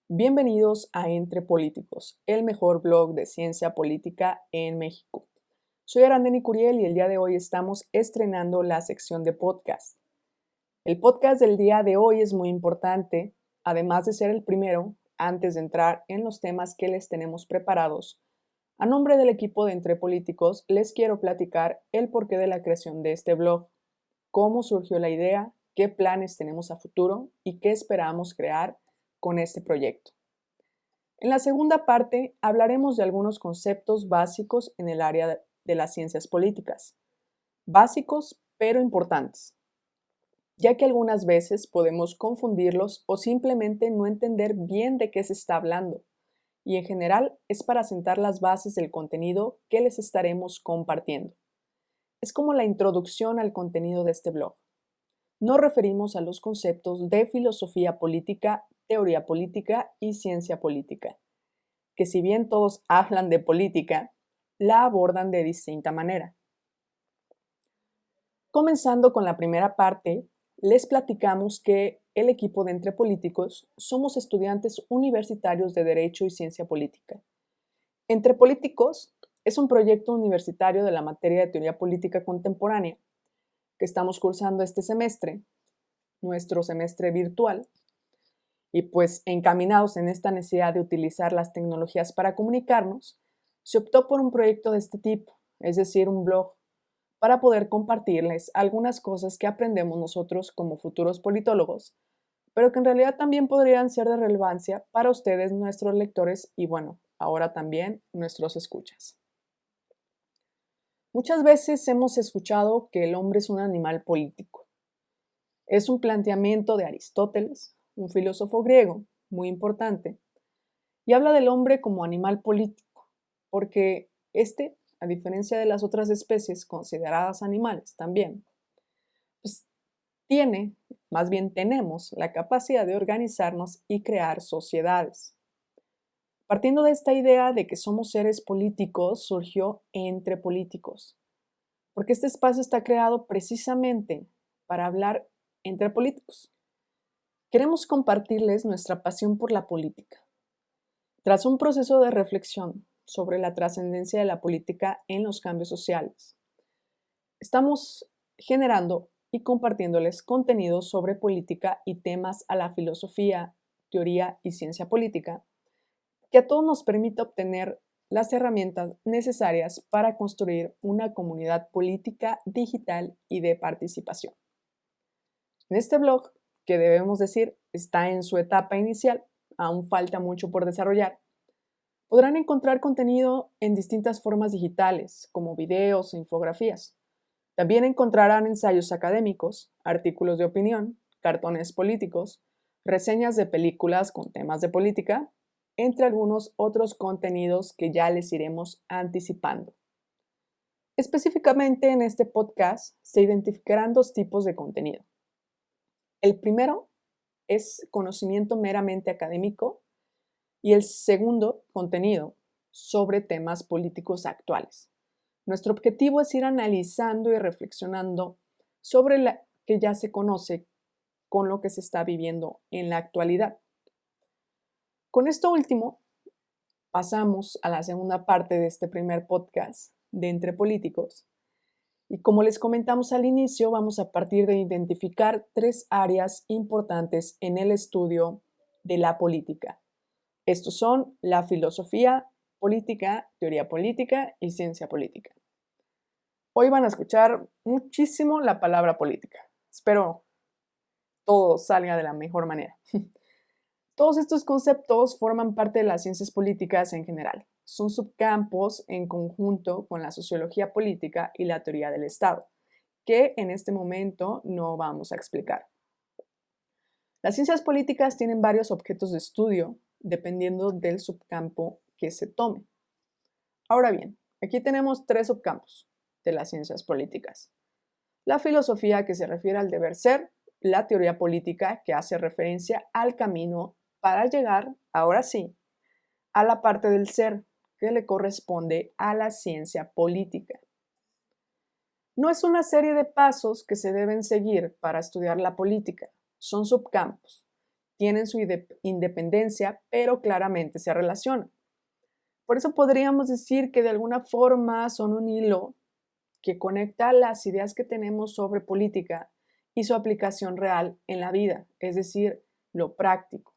Bienvenidos a Entre Políticos, el mejor blog de ciencia política en México. Soy Arandeni Curiel y el día de hoy estamos estrenando la sección de podcast. El podcast del día de hoy es muy importante, además de ser el primero, antes de entrar en los temas que les tenemos preparados. A nombre del equipo de Entre Políticos, les quiero platicar el porqué de la creación de este blog, cómo surgió la idea, qué planes tenemos a futuro y qué esperamos crear con este proyecto. En la segunda parte hablaremos de algunos conceptos básicos en el área de las ciencias políticas. Básicos pero importantes, ya que algunas veces podemos confundirlos o simplemente no entender bien de qué se está hablando. Y en general es para sentar las bases del contenido que les estaremos compartiendo. Es como la introducción al contenido de este blog. Nos referimos a los conceptos de filosofía política, teoría política y ciencia política, que si bien todos hablan de política, la abordan de distinta manera. Comenzando con la primera parte, les platicamos que el equipo de Entre Políticos somos estudiantes universitarios de Derecho y Ciencia Política. Entre Políticos es un proyecto universitario de la materia de Teoría Política Contemporánea que estamos cursando este semestre, nuestro semestre virtual, y pues encaminados en esta necesidad de utilizar las tecnologías para comunicarnos, se optó por un proyecto de este tipo, es decir, un blog, para poder compartirles algunas cosas que aprendemos nosotros como futuros politólogos, pero que en realidad también podrían ser de relevancia para ustedes, nuestros lectores, y bueno, ahora también nuestros escuchas. Muchas veces hemos escuchado que el hombre es un animal político. Es un planteamiento de Aristóteles, un filósofo griego muy importante, y habla del hombre como animal político, porque a diferencia de las otras especies consideradas animales también, pues más bien tenemos la capacidad de organizarnos y crear sociedades. Partiendo de esta idea de que somos seres políticos, surgió Entre Políticos, porque este espacio está creado precisamente para hablar entre políticos. Queremos compartirles nuestra pasión por la política. Tras un proceso de reflexión sobre la trascendencia de la política en los cambios sociales, estamos generando y compartiéndoles contenidos sobre política y temas a la filosofía, teoría y ciencia política, que a todos nos permita obtener las herramientas necesarias para construir una comunidad política digital y de participación. En este blog, que debemos decir está en su etapa inicial, aún falta mucho por desarrollar, podrán encontrar contenido en distintas formas digitales, como videos e infografías. También encontrarán ensayos académicos, artículos de opinión, cartones políticos, reseñas de películas con temas de política, entre algunos otros contenidos que ya les iremos anticipando. Específicamente en este podcast se identificarán dos tipos de contenido. El primero es conocimiento meramente académico y el segundo, contenido sobre temas políticos actuales. Nuestro objetivo es ir analizando y reflexionando sobre lo que ya se conoce con lo que se está viviendo en la actualidad. Con esto último, pasamos a la segunda parte de este primer podcast de Entre Políticos. Y como les comentamos al inicio, vamos a partir de identificar tres áreas importantes en el estudio de la política. Estos son la filosofía política, teoría política y ciencia política. Hoy van a escuchar muchísimo la palabra política. Espero todo salga de la mejor manera. Todos estos conceptos forman parte de las ciencias políticas en general. Son subcampos en conjunto con la sociología política y la teoría del Estado, que en este momento no vamos a explicar. Las ciencias políticas tienen varios objetos de estudio dependiendo del subcampo que se tome. Ahora bien, aquí tenemos tres subcampos de las ciencias políticas. La filosofía, que se refiere al deber ser, la teoría política, que hace referencia al camino para llegar, ahora sí, a la parte del ser, que le corresponde a la ciencia política. No es una serie de pasos que se deben seguir para estudiar la política, son subcampos tienen su independencia, pero claramente se relacionan. Por eso podríamos decir que de alguna forma son un hilo que conecta las ideas que tenemos sobre política y su aplicación real en la vida, es decir, lo práctico.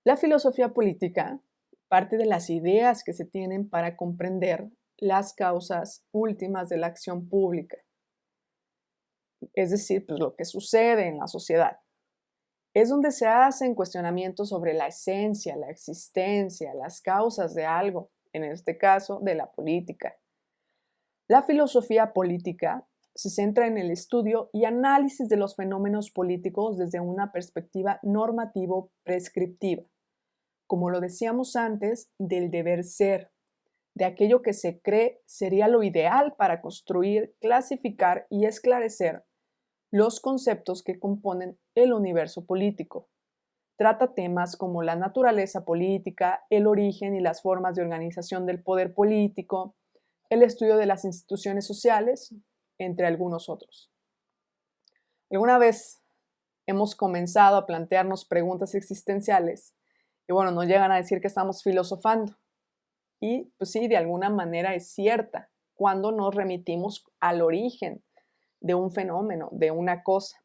La filosofía política parte de las ideas que se tienen para comprender las causas últimas de la acción pública, es decir, pues lo que sucede en la sociedad. Es donde se hacen cuestionamientos sobre la esencia, la existencia, las causas de algo, en este caso de la política. La filosofía política se centra en el estudio y análisis de los fenómenos políticos desde una perspectiva normativo-prescriptiva, como lo decíamos antes, del deber ser, de aquello que se cree sería lo ideal para construir, clasificar y esclarecer los conceptos que componen el universo político. Trata temas como la naturaleza política, el origen y las formas de organización del poder político, el estudio de las instituciones sociales, entre algunos otros. Alguna vez hemos comenzado a plantearnos preguntas existenciales y bueno, nos llegan a decir que estamos filosofando. Y pues sí, de alguna manera es cierta cuando nos remitimos al origen de un fenómeno, de una cosa.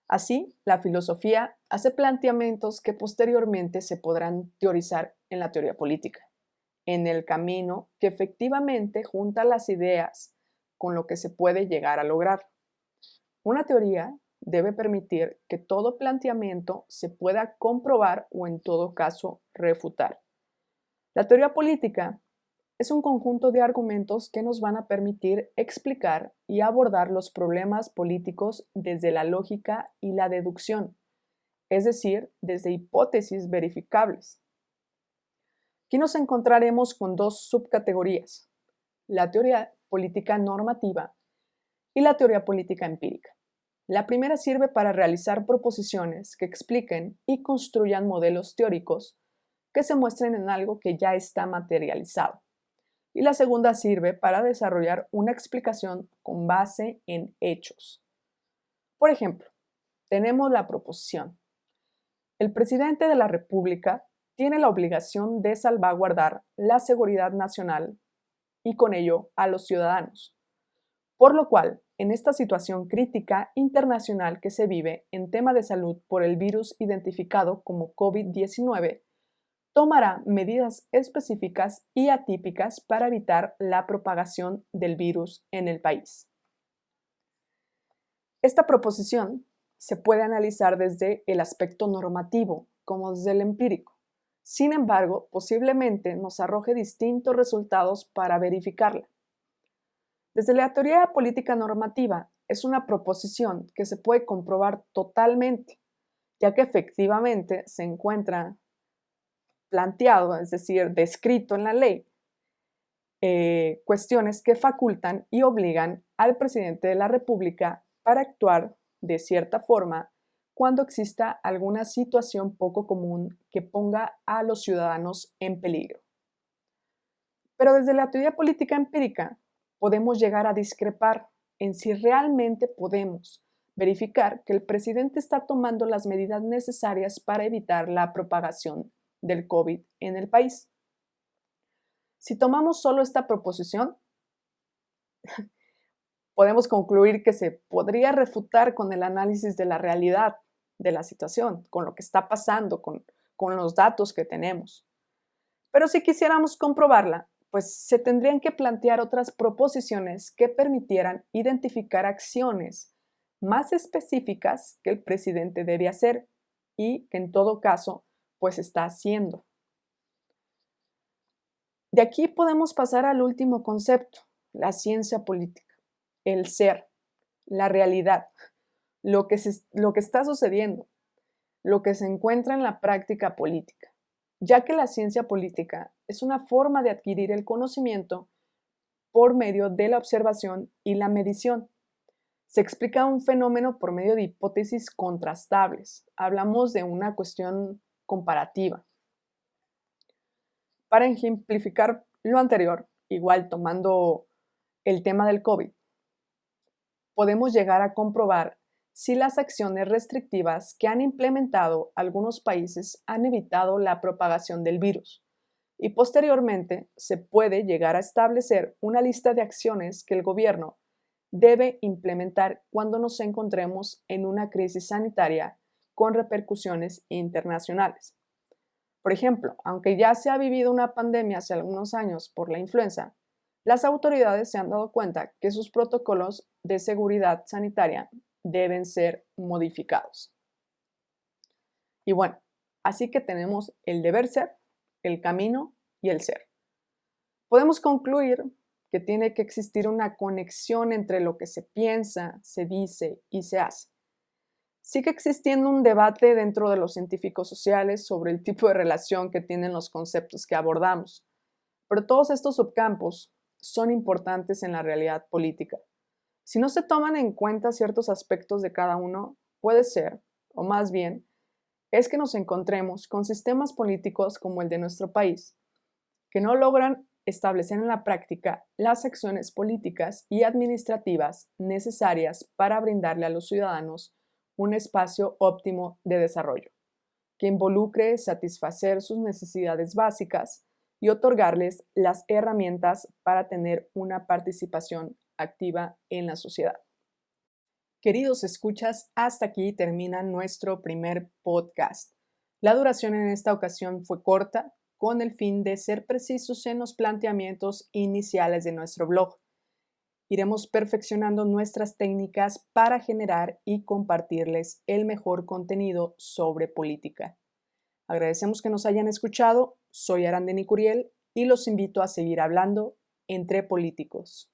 Así, la filosofía hace planteamientos que posteriormente se podrán teorizar en la teoría política, en el camino que efectivamente junta las ideas con lo que se puede llegar a lograr. Una teoría debe permitir que todo planteamiento se pueda comprobar o en todo caso refutar. La teoría política es un conjunto de argumentos que nos van a permitir explicar y abordar los problemas políticos desde la lógica y la deducción, es decir, desde hipótesis verificables. Aquí nos encontraremos con dos subcategorías, la teoría política normativa y la teoría política empírica. La primera sirve para realizar proposiciones que expliquen y construyan modelos teóricos que se muestren en algo que ya está materializado. Y la segunda sirve para desarrollar una explicación con base en hechos. Por ejemplo, tenemos la proposición: el presidente de la República tiene la obligación de salvaguardar la seguridad nacional y con ello a los ciudadanos. Por lo cual, en esta situación crítica internacional que se vive en tema de salud por el virus identificado como COVID-19, tomará medidas específicas y atípicas para evitar la propagación del virus en el país. Esta proposición se puede analizar desde el aspecto normativo como desde el empírico. Sin embargo, posiblemente nos arroje distintos resultados para verificarla. Desde la teoría política normativa, es una proposición que se puede comprobar totalmente, ya que efectivamente se encuentra planteado, es decir, descrito en la ley, cuestiones que facultan y obligan al presidente de la República para actuar de cierta forma cuando exista alguna situación poco común que ponga a los ciudadanos en peligro. Pero desde la teoría política empírica podemos llegar a discrepar en si realmente podemos verificar que el presidente está tomando las medidas necesarias para evitar la propagación del COVID en el país. Si tomamos solo esta proposición, podemos concluir que se podría refutar con el análisis de la realidad de la situación, con lo que está pasando, con los datos que tenemos. Pero si quisiéramos comprobarla, pues se tendrían que plantear otras proposiciones que permitieran identificar acciones más específicas que el presidente debe hacer y que en todo caso pues está haciendo. De aquí podemos pasar al último concepto, la ciencia política, el ser, la realidad, lo que está sucediendo, lo que se encuentra en la práctica política, ya que la ciencia política es una forma de adquirir el conocimiento por medio de la observación y la medición. Se explica un fenómeno por medio de hipótesis contrastables. Hablamos de una cuestión comparativa. Para ejemplificar lo anterior, igual tomando el tema del COVID, podemos llegar a comprobar si las acciones restrictivas que han implementado algunos países han evitado la propagación del virus. Y posteriormente se puede llegar a establecer una lista de acciones que el gobierno debe implementar cuando nos encontremos en una crisis sanitaria con repercusiones internacionales. Por ejemplo, aunque ya se ha vivido una pandemia hace algunos años por la influenza, las autoridades se han dado cuenta que sus protocolos de seguridad sanitaria deben ser modificados. Y bueno, así que tenemos el deber ser, el camino y el ser. Podemos concluir que tiene que existir una conexión entre lo que se piensa, se dice y se hace. Sigue existiendo un debate dentro de los científicos sociales sobre el tipo de relación que tienen los conceptos que abordamos, pero todos estos subcampos son importantes en la realidad política. Si no se toman en cuenta ciertos aspectos de cada uno, puede ser, o más bien, es que nos encontremos con sistemas políticos como el de nuestro país, que no logran establecer en la práctica las acciones políticas y administrativas necesarias para brindarle a los ciudadanos un espacio óptimo de desarrollo, que involucre satisfacer sus necesidades básicas y otorgarles las herramientas para tener una participación activa en la sociedad. Queridos escuchas, hasta aquí termina nuestro primer podcast. La duración en esta ocasión fue corta, con el fin de ser precisos en los planteamientos iniciales de nuestro blog. Iremos perfeccionando nuestras técnicas para generar y compartirles el mejor contenido sobre política. Agradecemos que nos hayan escuchado. Soy Arandeni Curiel y los invito a seguir hablando entre políticos.